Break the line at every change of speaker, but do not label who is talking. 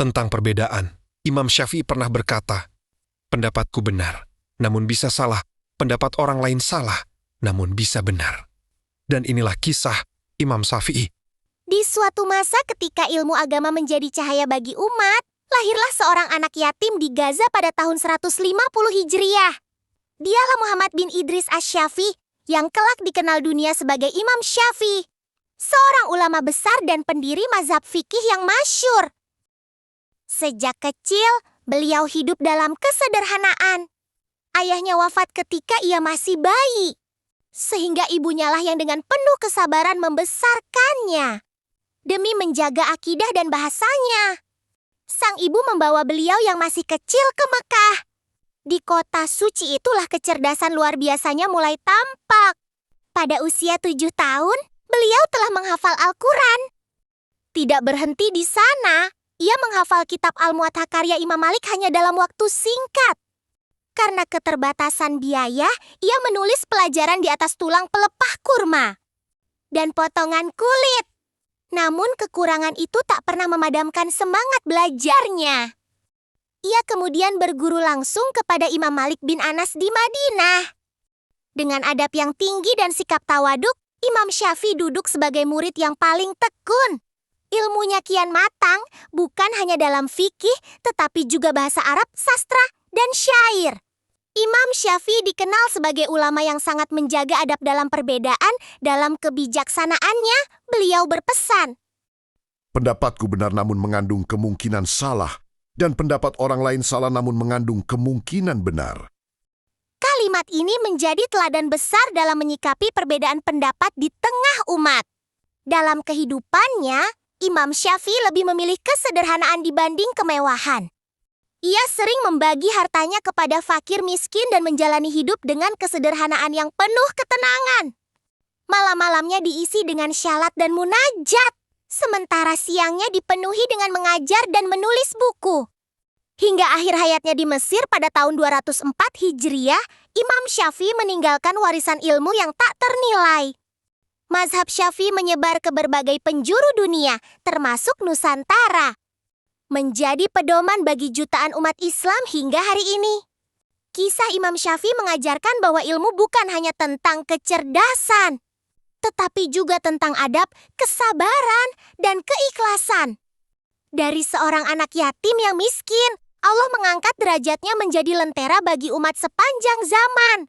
Tentang perbedaan, Imam Syafi'i pernah berkata, "Pendapatku benar, namun bisa salah. Pendapat orang lain salah, namun bisa benar." Dan inilah kisah Imam Syafi'i.
Di suatu masa ketika ilmu agama menjadi cahaya bagi umat, lahirlah seorang anak yatim di Gaza pada tahun 150 Hijriah. Dialah Muhammad bin Idris Asy-Syafi'i yang kelak dikenal dunia sebagai Imam Syafi'i, seorang ulama besar dan pendiri mazhab fikih yang masyhur. Sejak kecil, beliau hidup dalam kesederhanaan. Ayahnya wafat ketika ia masih bayi, sehingga ibunya lah yang dengan penuh kesabaran membesarkannya. Demi menjaga akidah dan bahasanya, sang ibu membawa beliau yang masih kecil ke Mekah. Di kota suci itulah kecerdasan luar biasanya mulai tampak. Pada usia 7 tahun, beliau telah menghafal Al-Quran. Tidak berhenti di sana, ia menghafal kitab Al-Muwatta karya Imam Malik hanya dalam waktu singkat. Karena keterbatasan biaya, ia menulis pelajaran di atas tulang pelepah kurma dan potongan kulit. Namun kekurangan itu tak pernah memadamkan semangat belajarnya. Ia kemudian berguru langsung kepada Imam Malik bin Anas di Madinah. Dengan adab yang tinggi dan sikap tawaduk, Imam Syafi'i duduk sebagai murid yang paling tekun. Ilmunya kian matang, bukan hanya dalam fikih, tetapi juga bahasa Arab, sastra, dan syair. Imam Syafi'i dikenal sebagai ulama yang sangat menjaga adab dalam perbedaan. Dalam kebijaksanaannya, beliau berpesan,
"Pendapatku benar namun mengandung kemungkinan salah, dan pendapat orang lain salah namun mengandung kemungkinan benar."
Kalimat ini menjadi teladan besar dalam menyikapi perbedaan pendapat di tengah umat. Dalam kehidupannya, Imam Syafi'i lebih memilih kesederhanaan dibanding kemewahan. Ia sering membagi hartanya kepada fakir miskin dan menjalani hidup dengan kesederhanaan yang penuh ketenangan. Malam-malamnya diisi dengan syalat dan munajat, sementara siangnya dipenuhi dengan mengajar dan menulis buku. Hingga akhir hayatnya di Mesir pada tahun 204 Hijriah, Imam Syafi'i meninggalkan warisan ilmu yang tak ternilai. Mazhab Syafi'i menyebar ke berbagai penjuru dunia, termasuk Nusantara, menjadi pedoman bagi jutaan umat Islam hingga hari ini. Kisah Imam Syafi'i mengajarkan bahwa ilmu bukan hanya tentang kecerdasan, tetapi juga tentang adab, kesabaran, dan keikhlasan. Dari seorang anak yatim yang miskin, Allah mengangkat derajatnya menjadi lentera bagi umat sepanjang zaman.